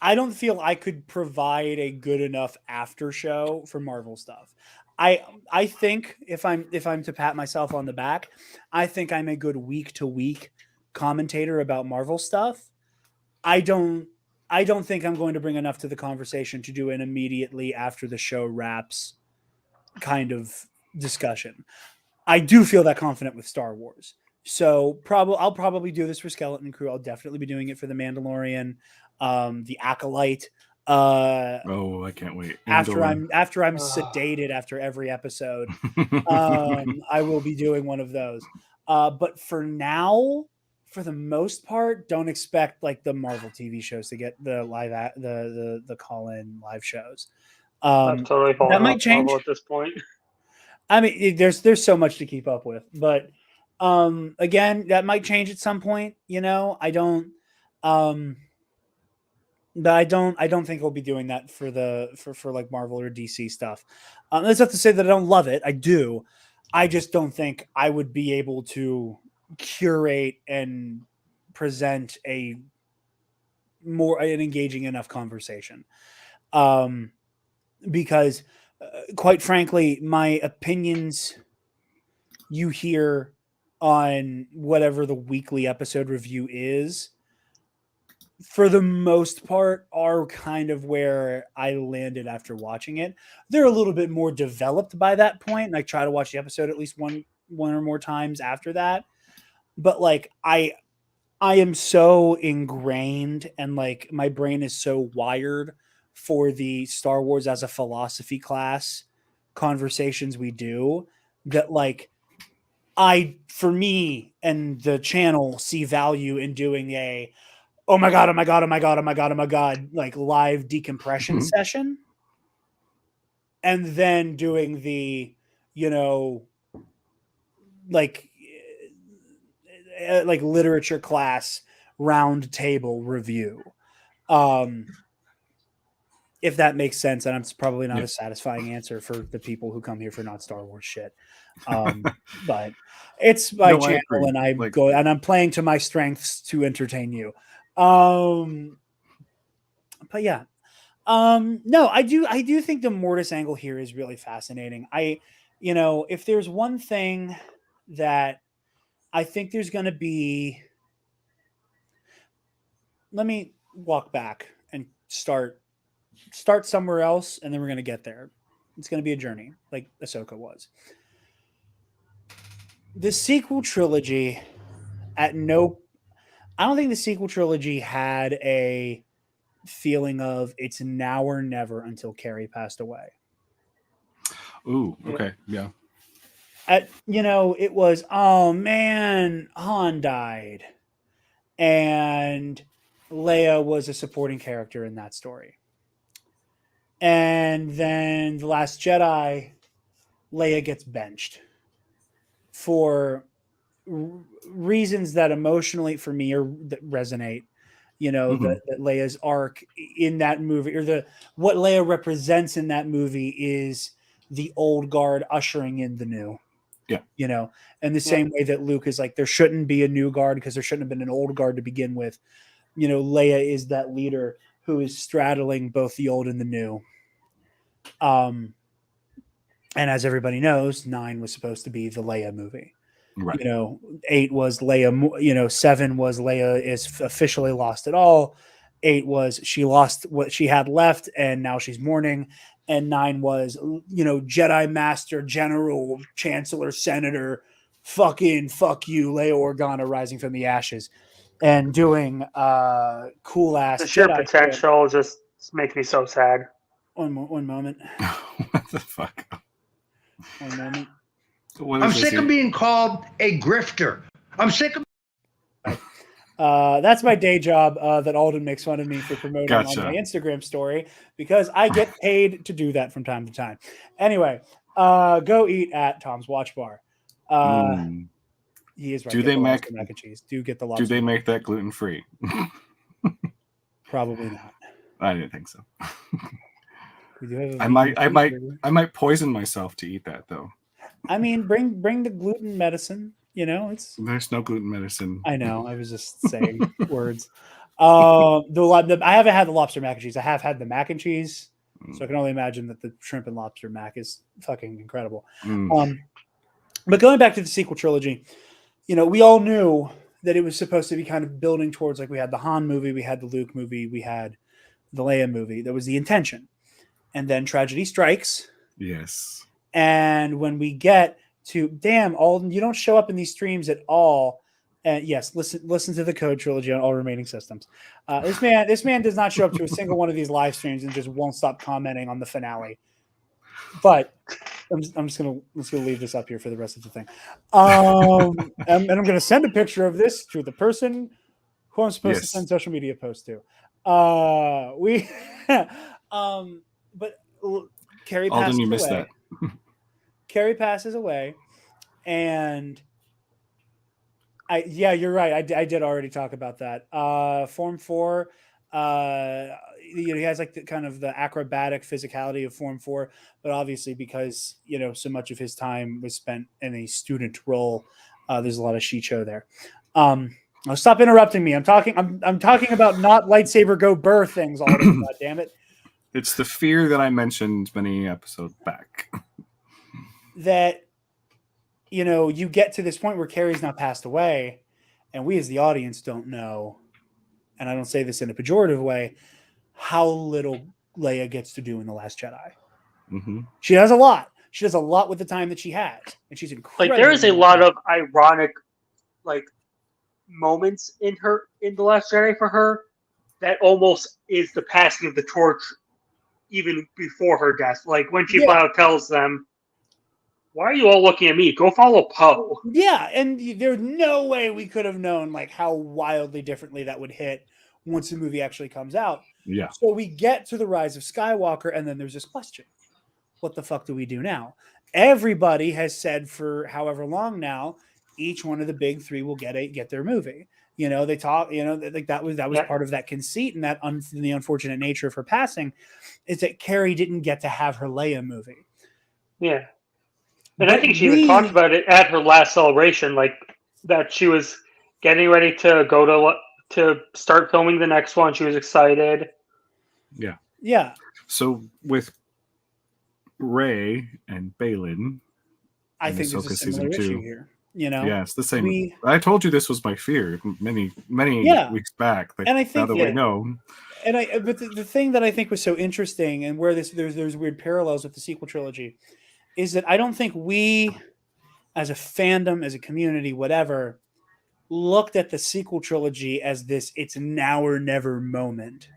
I could provide a good enough after show for Marvel stuff. I think if I'm to pat myself on the back, I think I'm a good week to week commentator about Marvel stuff. I don't think I'm going to bring enough to the conversation to do an immediately after the show wraps kind of discussion. I do feel that confident with Star Wars. So I'll probably do this for Skeleton Crew. I'll definitely be doing it for The Mandalorian, The Acolyte. Oh, I can't wait. After I'm sedated after every episode, I will be doing one of those. But for now, for the most part, don't expect like the Marvel TV shows to get the the call-in live shows. I'm totally falling that might off change Marvel at this point. I mean, there's so much to keep up with, but again, that might change at some point. You know, I don't think we'll be doing that for like Marvel or DC stuff. That's not to say that I don't love it. I do. I just don't think I would be able to curate and present an engaging enough conversation. Because quite frankly, my opinions you hear on whatever the weekly episode review is for the most part, are kind of where I landed after watching it. They're a little bit more developed by that point, and I try to watch the episode at least one or more times after that. But like I am so ingrained, and like my brain is so wired for the Star Wars as a philosophy class conversations we do, that like for me and the channel, see value in doing a oh my god, like live decompression session, and then doing the, you know, like literature class round table review. If that makes sense, and it's probably not a satisfying answer for the people who come here for not Star Wars shit. But it's my channel, and I'm playing to my strengths to entertain you. But yeah. No, I do think the Mortis angle here is really fascinating. If there's one thing that I think there's going to be, let me walk back and start somewhere else, and then we're going to get there. It's going to be a journey, like Ahsoka was. The sequel trilogy, I don't think the sequel trilogy had a feeling of it's now or never until Carrie passed away. Ooh, okay, yeah. It was, oh man, Han died, and Leia was a supporting character in that story. And then The Last Jedi, Leia gets benched for reasons that emotionally for me that resonate. That Leia's arc in that movie, or what Leia represents in that movie, is the old guard ushering in the new. Yeah. And the same way that Luke is like, there shouldn't be a new guard because there shouldn't have been an old guard to begin with. Leia is that leader who is straddling both the old and the new. And as everybody knows, 9 was supposed to be the Leia movie. Right. 8 was Leia. 7 was Leia is officially lost it all. 8 was she lost what she had left, and now she's mourning. And 9 was, Jedi Master, General, Chancellor, Senator, fuck you, Leia Organa rising from the ashes and doing cool ass. The sheer Jedi potential just makes me so sad. One moment. What the fuck? One moment. I'm sick of being called a grifter. I'm sick of. That's my day job that Alden makes fun of me for promoting on my Instagram story, because I get paid to do that from time to time. Anyway, go eat at Tom's Watch Bar. He is right. Do they make mac and cheese? Do get the lobster? Do they make that gluten free? Probably not. I didn't think so. We do have I might poison myself to eat that though. I mean, bring the gluten medicine. There's no gluten medicine. I know. I was just saying words. I haven't had the lobster mac and cheese. I have had the mac and cheese, so I can only imagine that the shrimp and lobster mac is fucking incredible. But going back to the sequel trilogy, we all knew that it was supposed to be kind of building towards, like, we had the Han movie, we had the Luke movie, we had the Leia movie. That was the intention. And then tragedy strikes. Yes. And when we get to, damn, Alden, you don't show up in these streams at all. And yes, listen to the Code trilogy on all remaining systems. This man does not show up to a single one of these live streams and just won't stop commenting on the finale. But I'm just gonna leave this up here for the rest of the thing. And I'm gonna send a picture of this to the person who I'm supposed to send social media posts to. But Carrie passes Alden, you away. missed that. Carrie passes away, and you're right. I did already talk about that. Form 4, he has like the kind of the acrobatic physicality of Form 4, but obviously because so much of his time was spent in a student role, there's a lot of shicho there. Stop interrupting me. I'm talking about not lightsaber go burr things. All God damn it! It's the fear that I mentioned many episodes back. That you get to this point where Carrie's now passed away, and we as the audience don't know and I don't say this in a pejorative way, how little Leia gets to do in The Last Jedi. Mm-hmm. She does a lot. She does a lot with the time that she has, and she's incredible. Like there is a lot of ironic, like moments in The Last Jedi for her that almost is the passing of the torch, even before her death. Like when she flat out tells them, "Why are you all looking at me? Go follow Poe." Yeah, and there's no way we could have known like how wildly differently that would hit once the movie actually comes out. Yeah. So we get to the Rise of Skywalker, and then there's this question: what the fuck do we do now? Everybody has said for however long now, each one of the big three will get their movie. You know, they talk. You know, like that was part of that conceit, and that the unfortunate nature of her passing is that Carrie didn't get to have her Leia movie. Yeah. And I think she even talked about it at her last celebration, like that she was getting ready to go to start filming the next one. She was excited. Yeah. Yeah. So with Rey and Balin, I think there's a similar issue here. You know, yeah, it's the same. I told you this was my fear many weeks back. Like, and I think now that we know. And but the thing that I think was so interesting, and where there's weird parallels with the sequel trilogy, is that I don't think we, as a fandom, as a community, whatever, looked at the sequel trilogy as this it's now or never moment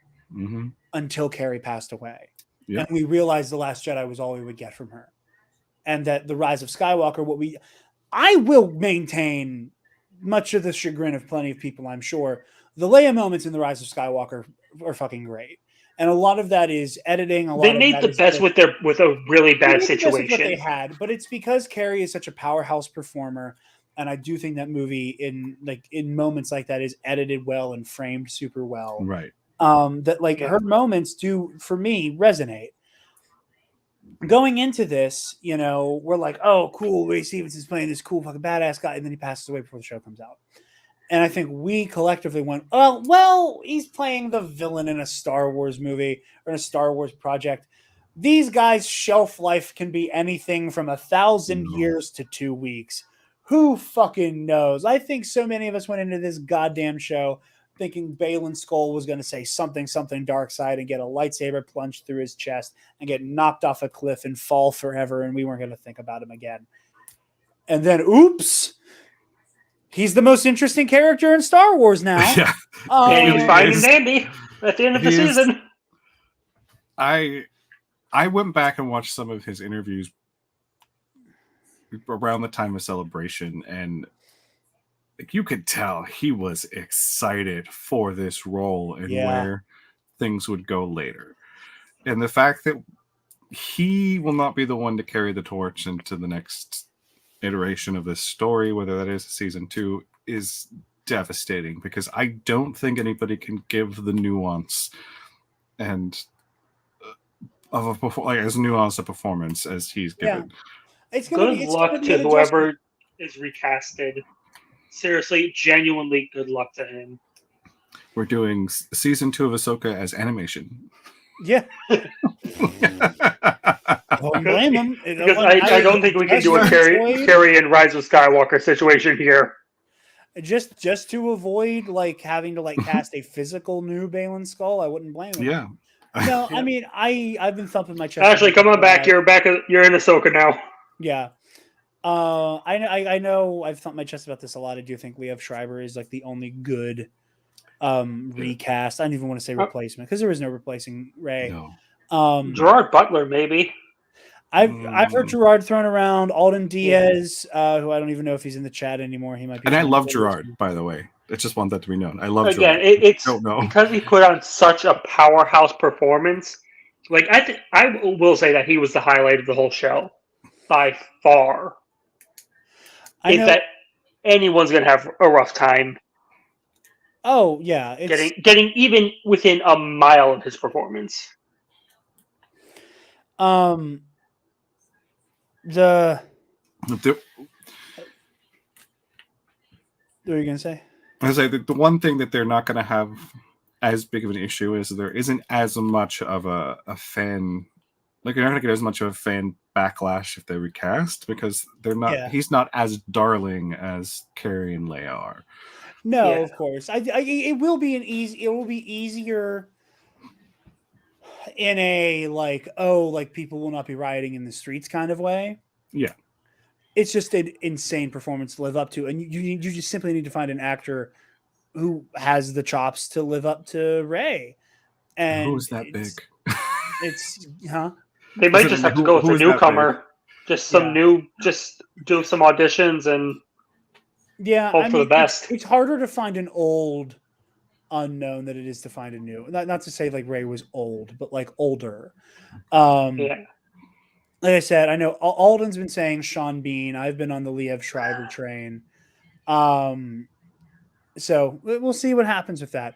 until Carrie passed away. Yep. And we realized The Last Jedi was all we would get from her. And that The Rise of Skywalker, I will maintain, much to the chagrin of plenty of people, I'm sure, the Leia moments in The Rise of Skywalker are fucking great. And a lot of that is editing. They made the best with a really bad situation. What they had, but it's because Carrie is such a powerhouse performer, and I do think that movie in moments like that is edited well and framed super well. Right. Her moments do for me resonate. Going into this, you know, we're like, oh, cool, Ray Stevenson's playing this cool fucking badass guy, and then he passes away before the show comes out. And I think we collectively went, oh, well, he's playing the villain in a Star Wars movie or in a Star Wars project. These guys' shelf life can be anything from 1,000 years to 2 weeks. Who fucking knows? I think so many of us went into this goddamn show thinking Balin Skull was going to say something dark side and get a lightsaber plunged through his chest and get knocked off a cliff and fall forever, and we weren't going to think about him again. And then, oops, he's the most interesting character in Star Wars now. Yeah. And he's fine and dandy at the end of the season. I went back and watched some of his interviews around the time of Celebration, and you could tell he was excited for this role and where things would go later. And the fact that he will not be the one to carry the torch into the next iteration of this story, whether that is season 2, is devastating, because I don't think anybody can give the nuance and as nuanced a performance as he's given. Good luck to whoever is recasted. Seriously, genuinely good luck to him. We're doing season 2 of Ahsoka as animation. Yeah. Don't blame him. Because I don't think we can do a Carrie and Rise of Skywalker situation here. Just to avoid having to cast a physical new Balin Skull, I wouldn't blame him. Yeah. No, I mean I've been thumping my chest. Actually, come on back. You're back. You're in Ahsoka now. Yeah. I know I've thumped my chest about this a lot. I do think Liev Schreiber is the only good recast. I don't even want to say replacement, because there is no replacing Rey. No. Gerard Butler, maybe. I've heard Gerard thrown around. Alden Diaz, who I don't even know if he's in the chat anymore. He might be. And I love Gerard, by the way. I just want that to be known. I love Gerard. It's because he put on such a powerhouse performance. I will say that he was the highlight of the whole show by far. That anyone's gonna have a rough time. Oh yeah, getting even within a mile of his performance. What are you gonna say? I say the one thing that they're not gonna have as big of an issue is there isn't as much of a fan. You're not gonna get as much of a fan backlash if they recast, because they're not. He's not as darling as Carrie and Leia are. No, of course. It will be easier in a like people will not be rioting in the streets kind of way. Yeah. It's just an insane performance to live up to, and you just simply need to find an actor who has the chops to live up to Rey. And who's that big? It's huh? They might just have to go with a newcomer. Just some just do some auditions and hope for the best. It's harder to find an old unknown than it is to find a new. Not to say like Rey was old, but like older. Like I said, I know Alden's been saying Sean Bean. I've been on the Liev Schreiber train. So we'll see what happens with that.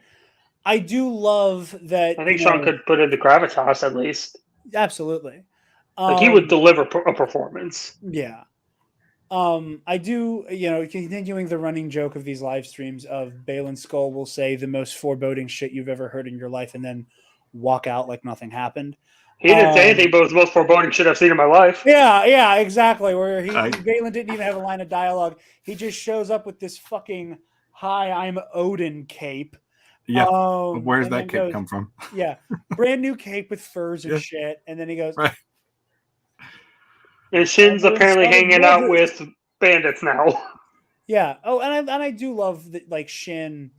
I do love that. I think Sean could put in the gravitas at least. Absolutely. Like he would deliver a performance. Yeah. I do, continuing the running joke of these live streams of Balin Skull will say the most foreboding shit you've ever heard in your life and then walk out like nothing happened. He didn't say anything, but it was the most foreboding shit I've seen in my life. Yeah, exactly. Where Balin didn't even have a line of dialogue. He just shows up with this fucking "Hi, I'm Odin" cape. Yeah. Where's that cape come from? Yeah. Brand new cape with furs and shit. And then he goes, right. And Shin's apparently hanging out with bandits now. Yeah. Oh, and I do love that, like Shin.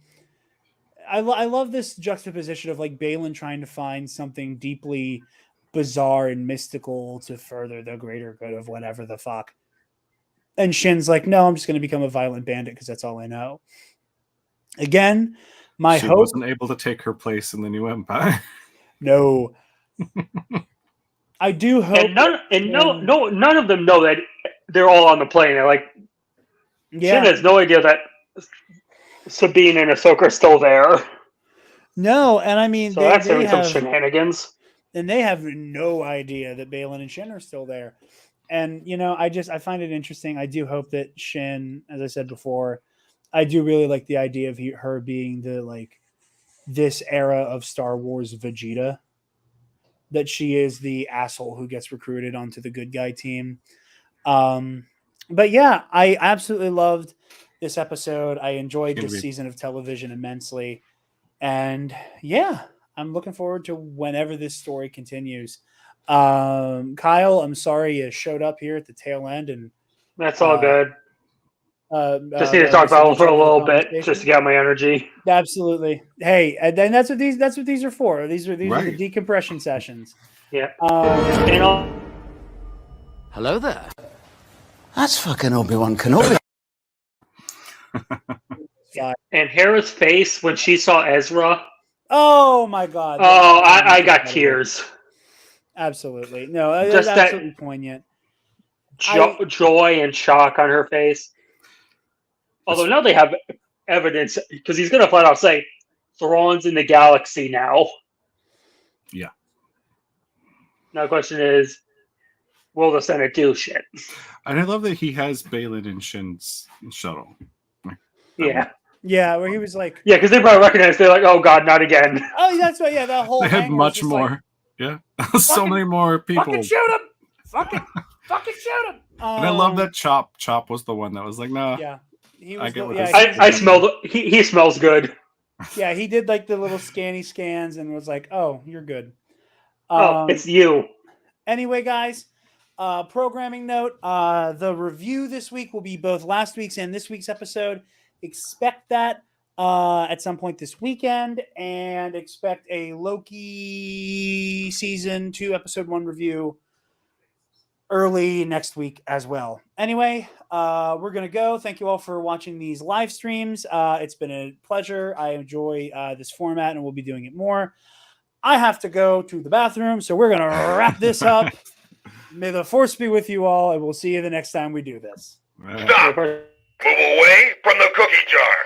I love this juxtaposition of like Balin trying to find something deeply bizarre and mystical to further the greater good of whatever the fuck. And Shin's like, no, I'm just going to become a violent bandit because that's all I know. Again, she wasn't able to take her place in the new empire. No. I do hope. And none of them know that they're all on the plane. They're like, Shin has no idea that Sabine and Ahsoka are still there. No, and I mean, so that's some shenanigans. And they have no idea that Balin and Shin are still there. And I find it interesting. I do hope that Shin, as I said before, I do really like the idea of her being this era of Star Wars Vegeta. That she is the asshole who gets recruited onto the good guy team. But yeah, I absolutely loved this episode. I enjoyed this season of television immensely. And yeah, I'm looking forward to whenever this story continues. Kyle, I'm sorry you showed up here at the tail end. And that's all good. Just need to talk about it for a little bit, just to get my energy. Absolutely. Hey, and then that's what these are for. These are the decompression sessions. Yeah. Hello there. That's fucking Obi-Wan Kenobi. And Hera's face when she saw Ezra. Oh my God. Oh, I got tears. Absolutely. No, just that's absolutely poignant. Joy and shock on her face. Although now they have evidence, because he's going to flat out say, Thrawn's in the galaxy now. Yeah. Now the question is, will the Senate do shit? And I love that he has Balin and Shin's shuttle. Yeah. Yeah, where he was like... Yeah, because they probably recognize, they're like, oh God, not again. Oh, that's right, yeah, that whole... They had much more. Like, so many more people. Fucking shoot him! Fucking shoot him! And I love that Chop. Chop was the one that was like, nah. Yeah. I smelled. He smells good. Yeah, he did like the little scanny scans and was like, "Oh, you're good." It's you. Anyway, guys, programming note: the review this week will be both last week's and this week's episode. Expect that at some point this weekend, and expect a Loki season 2 episode 1 review early next week as well. Anyway, we're going to go. Thank you all for watching these live streams. It's been a pleasure. I enjoy this format and we'll be doing it more. I have to go to the bathroom, so we're going to wrap this up. May the force be with you all, and we'll see you the next time we do this. Stop! Move away from the cookie jar.